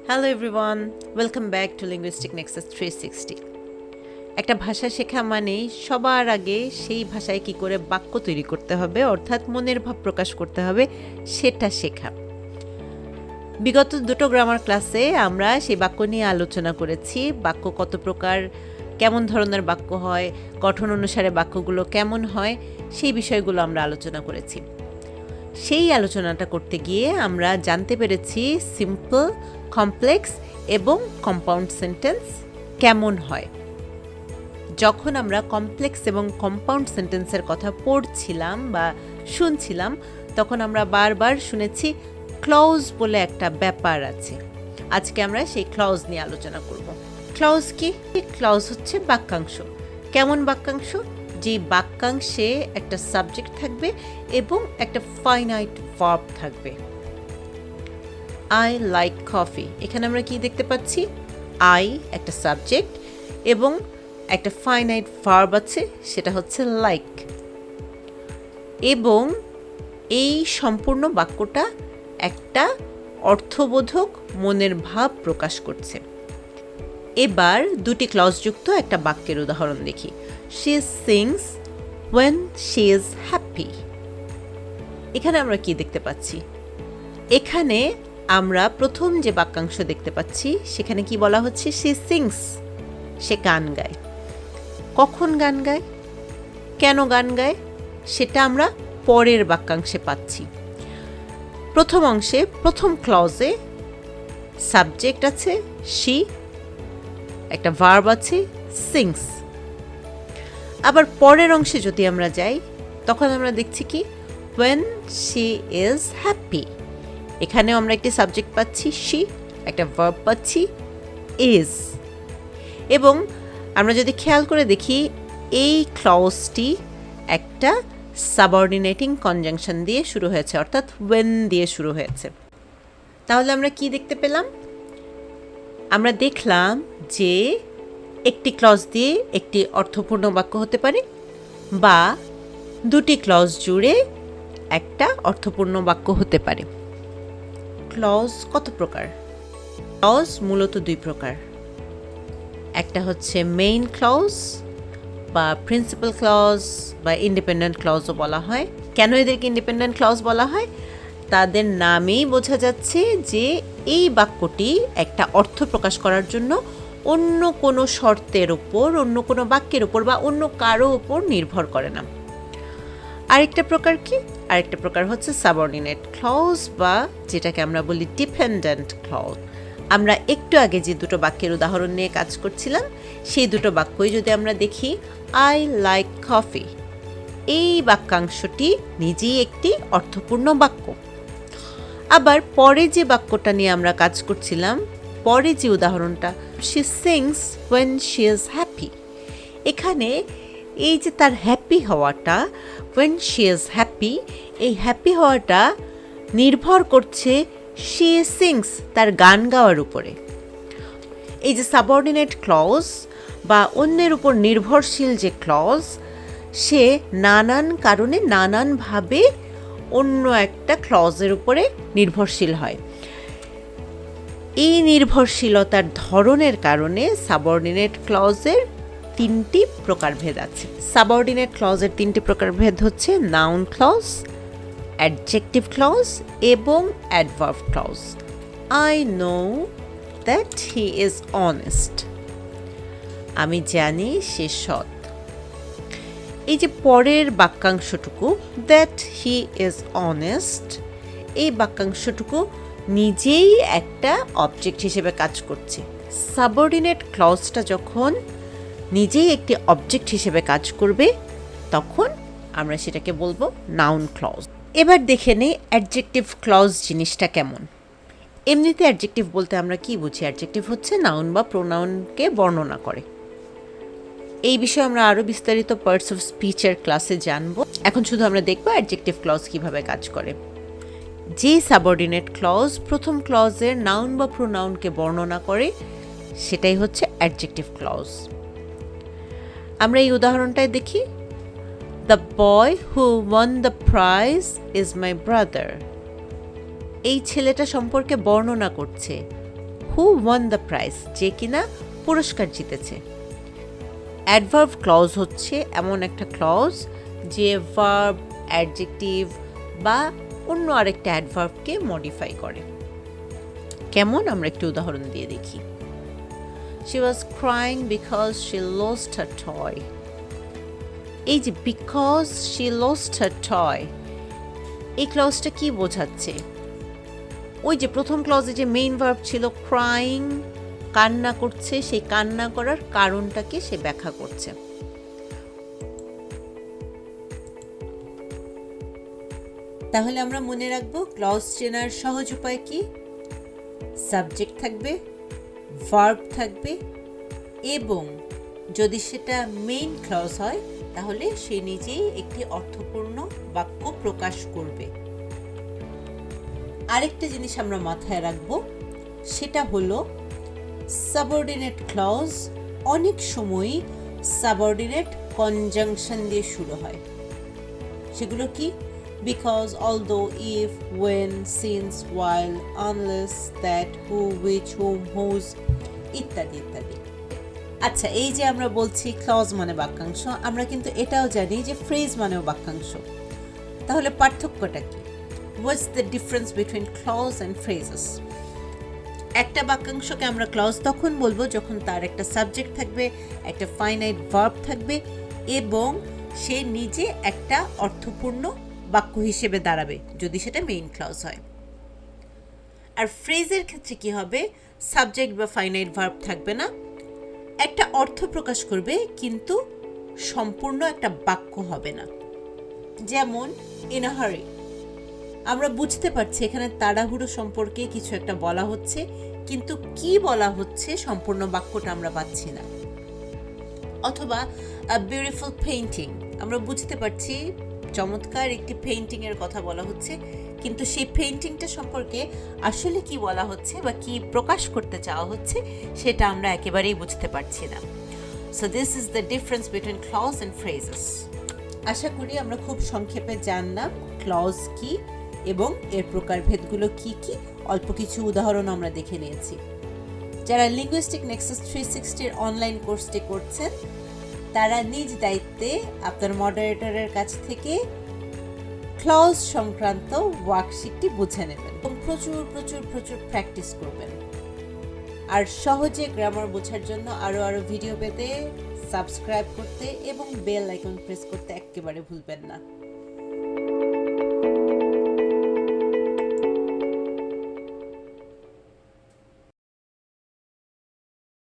Hello everyone, welcome back to linguistic Nexus 360। একটা ভাষা শেখা মানেই সবার আগে সেই ভাষায় কি করে বাক্য তৈরি করতে হবে, অর্থাৎ মনের ভাব প্রকাশ করতে হবে, সেটা শেখা। বিগত দুটো গ্রামার ক্লাসে আমরা সেই বাক্য নিয়ে আলোচনা করেছি। বাক্য কত প্রকার, কেমন ধরনের বাক্য হয়, গঠন অনুসারে বাক্যগুলো কেমন হয়, সেই বিষয়গুলো আমরা আলোচনা করেছি। সেই আলোচনাটা করতে গিয়ে আমরা জানতে পেরেছি সিম্পল, কমপ্লেক্স এবং কম্পাউন্ড সেন্টেন্স কেমন হয়। যখন আমরা কমপ্লেক্স এবং কম্পাউন্ড সেন্টেন্সের কথা পড়ছিলাম বা শুনছিলাম, তখন আমরা বারবার শুনেছি ক্লজ বলে একটা ব্যাপার আছে। আজকে আমরা সেই ক্লজ নিয়ে আলোচনা করব। ক্লজ কি? ক্লজ হচ্ছে বাক্যাংশ। কেমন বাক্যাংশ? যে বাক্যাংশে একটা সাবজেক্ট থাকবে এবং একটা ফাইনাইট ভার্ব থাকবে। আই লাইক কফি, এখানে আমরা কি দেখতে পাচ্ছি? আই একটা সাবজেক্ট এবং একটা ফাইনাইট ভার্ব আছে, সেটা হচ্ছে লাইক। এবং এই সম্পূর্ণ বাক্যটা একটা অর্থবোধক মনের ভাব প্রকাশ করছে। এবার দুটি ক্লজযুক্ত একটা বাক্যের উদাহরণ দেখি। She sings when she is happy. এখানে আমরা কি দেখতে পাচ্ছি? এখানে আমরা প্রথম যে বাক্যাংশ দেখতে পাচ্ছি, সেখানে কি বলা হচ্ছে? She sings, সে গান গায়। কখন গান গায়, কেন গান গায়, সেটা আমরা পরের বাক্যাংশে পাচ্ছি। প্রথম অংশে, প্রথম ক্লজে সাবজেক্ট আছে she, একটা ভার্ব আছে sings। আবার পরের অংশে যদি আমরা যাই, তখন আমরা দেখছি কি? when she is happy, এখানেও আমরা একটি সাবজেক্ট পাচ্ছি she, একটা ভার্ব পাচ্ছি is। এবং আমরা যদি খেয়াল করে দেখি, এই ক্লজটি একটা সাবঅর্ডিনেটিং কনজাংশন দিয়ে শুরু হয়েছে, অর্থাৎ when দিয়ে শুরু হয়েছে। তাহলে আমরা কি দেখতে পেলাম? আমরা দেখলাম যে একটি ক্লজ দিয়ে একটি অর্থপূর্ণ বাক্য হতে পারে, বা দুটি ক্লজ জুড়ে একটা অর্থপূর্ণ বাক্য হতে পারে। ক্লজ কত প্রকার? ক্লজ মূলত দুই প্রকার। একটা হচ্ছে মেইন ক্লজ বা প্রিন্সিপাল ক্লজ বা ইন্ডিপেন্ডেন্ট ক্লজও বলা হয়। কেন এদেরকে ইন্ডিপেন্ডেন্ট ক্লজ বলা হয়? তাদের নামেই বোঝা যাচ্ছে যে এই বাক্যটি একটা অর্থ প্রকাশ করার জন্য অন্য কোনো শর্তের ওপর, অন্য কোনো বাক্যের ওপর বা অন্য কারো ওপর নির্ভর করে না। আরেকটা প্রকার কি? আরেকটা প্রকার হচ্ছে সাবঅর্ডিনেট ক্লজ, বা যেটাকে আমরা বলি ডিপেন্ডেন্ট ক্লজ। আমরা একটু আগে যে দুটো বাক্যের উদাহরণ নিয়ে কাজ করছিলাম, সেই দুটো বাক্যই যদি আমরা দেখি, আই লাইক কফি, এই বাক্যাংশটি নিজেই একটি অর্থপূর্ণ বাক্য। আবার পরে যে বাক্যটা নিয়ে আমরা কাজ করছিলাম, পরে যে উদাহরণটা, she sings when she is happy, এখানে এই যে তার হ্যাপি হওয়াটা, when she is happy, এই হ্যাপি হওয়াটা নির্ভর করছে she sings, তার গান গাওয়ার উপরে। এই যে সাবঅর্ডিনেট ক্লজ বা অন্যের উপর নির্ভরশীল যে ক্লজ, সে নানান কারণে নানানভাবে অন্য একটা ক্লজের উপরে নির্ভরশীল হয়। এই নির্ভরশীলতার ধরনের কারণে সাবঅর্ডিনেট ক্লজের তিনটি প্রকারভেদ আছে। সাবঅর্ডিনেট ক্লজের তিনটি প্রকারভেদ হচ্ছে নাউন ক্লজ, অ্যাডজেক্টিভ ক্লজ এবং adverb clause. I know that he is honest, আমি জানি সে সৎ। এই যে পরের বাক্যাংশটুকু, দ্যাট হি ইজ অনেস্ট, এই বাক্যাংশটুকু নিজেই একটা অবজেক্ট হিসেবে কাজ করছে। সাবঅর্ডিনেট ক্লজটা যখন নিজেই একটি অবজেক্ট হিসেবে কাজ করবে, তখন আমরা সেটাকে বলবো নাউন ক্লজ। এবার দেখে নেই অ্যাডজেক্টিভ ক্লজ জিনিসটা কেমন। এমনিতে অ্যাডজেক্টিভ বলতে আমরা কি বুঝি? অ্যাডজেক্টিভ হচ্ছে নাউন বা প্রোনাউনকে বর্ণনা করে। এই বিষয়ে আমরা আরও বিস্তারিত পার্টস অফ স্পিচের ক্লাসে জানবো। এখন শুধু আমরা দেখবো অ্যাডজেক্টিভ ক্লজ কিভাবে কাজ করে। যে সাবঅর্ডিনেট ক্লজ প্রথম ক্লজের নাউন বা প্রোনাউনকে বর্ণনা করে, সেটাই হচ্ছে অ্যাডজেক্টিভ ক্লজ। আমরা এই উদাহরণটায় দেখি, the boy who one the prize is my brother. এই ছেলেটা সম্পর্কে বর্ণনা করছে। হু ওয়ান দ্য প্রাইজ, যে কিনা পুরস্কার জিতেছে। অ্যাডভার্ব ক্লজ হচ্ছে এমন একটা ক্লজ যে ভার্ব, অ্যাডজেক্টিভ বা অন্য আরেকটা অ্যাডভার্বকে মডিফাই করে। কেমন, আমরা একটু উদাহরণ দিয়ে দেখি। She was crying because she lost her toy. এই যে because she lost her toy, এই ক্লজটা কি বোঝাচ্ছে? ওই যে প্রথম ক্লজে যে মেইন ভার্ব ছিল ক্রাইং, কান্না করছে, সেই কান্না করার কারণটাকে সে ব্যাখ্যা করছে। তাহলে আমরা মনে রাখবো ক্লজ চেনার সহজ উপায় কি? সাবজেক্ট থাকবে, ভার্ব থাকবে, এবং যদি সেটা মেইন ক্লজ হয় তাহলে সে নিজেই একটি অর্থপূর্ণ বাক্য প্রকাশ করবে। আরেকটা জিনিস আমরা মাথায় রাখবো, সেটা হলো সাবঅর্ডিনেট ক্লজ অনেক সময়ই সাবঅর্ডিনেট কনজাংশন দিয়ে শুরু হয়। সেগুলো কি? Because, although, if, when, since, while, unless, that, who, which, whom, whose ইত্যাদি ইত্যাদি। আচ্ছা, এই যে আমরা বলছি ক্লজ মানে বাক্যাংশ, আমরা কিন্তু এটাও জানি যে ফ্রেজ মানেও বাক্যাংশ। তাহলে পার্থক্যটা কি? What's the difference between clause and phrases? একটা বাক্যাংশকে আমরা ক্লজ তখন বলবো যখন তার একটা সাবজেক্ট থাকবে, একটা ফাইনাইট ভার্ব থাকবে এবং সে নিজে একটা অর্থপূর্ণ বাক্য হিসেবে দাঁড়াবে, যদি সেটা মেইন ক্লজ হয়। আর ফ্রেজের ক্ষেত্রে কি হবে? সাবজেক্ট বা ফাইনাইট ভার্ব থাকবে না, একটা অর্থ প্রকাশ করবে কিন্তু সম্পূর্ণ একটা বাক্য হবে না। যেমন ইন আ হারি, আমরা বুঝতে পারছি এখানে তাড়াহুড়ো সম্পর্কে কিছু একটা বলা হচ্ছে, কিন্তু কি বলা হচ্ছে সম্পূর্ণ বাক্যটা আমরা পাচ্ছি না। অথবা আ বিউটিফুল পেইন্টিং, আমরা বুঝতে পারছি চমৎকার একটি পেইন্টিং এর কথা বলা হচ্ছে, কিন্তু সেই পেইন্টিংটা সম্পর্কে আসলে কি বলা হচ্ছে বা কি প্রকাশ করতে চাওয়া হচ্ছে সেটা আমরা একেবারেই বুঝতে পারছি না। So this is the difference between clause and phrases. আশা করি আমরা খুব সংক্ষেপে জানলাম ক্লজ কি এবং এর প্রকারভেদগুলো কি কি। অল্প কিছু উদাহরণ আমরা দেখে নিয়েছি। যারা লিঙ্গুইস্টিক নেক্সাস 360 অনলাইন কোর্সটি করছেন তারা নিজ দায়িত্বে আপনার মডারেটরের কাছ থেকে ক্লজ সংক্রান্ত ওয়ার্কশিটটি বুঝে নেবেন এবং প্রচুর প্রচুর প্রচুর প্র্যাকটিস করবেন। আর সহজে গ্রামার বোঝার জন্য আরও ভিডিও পেতে সাবস্ক্রাইব করতে এবং বেল আইকন প্রেস করতে একেবারে ভুলবেন না।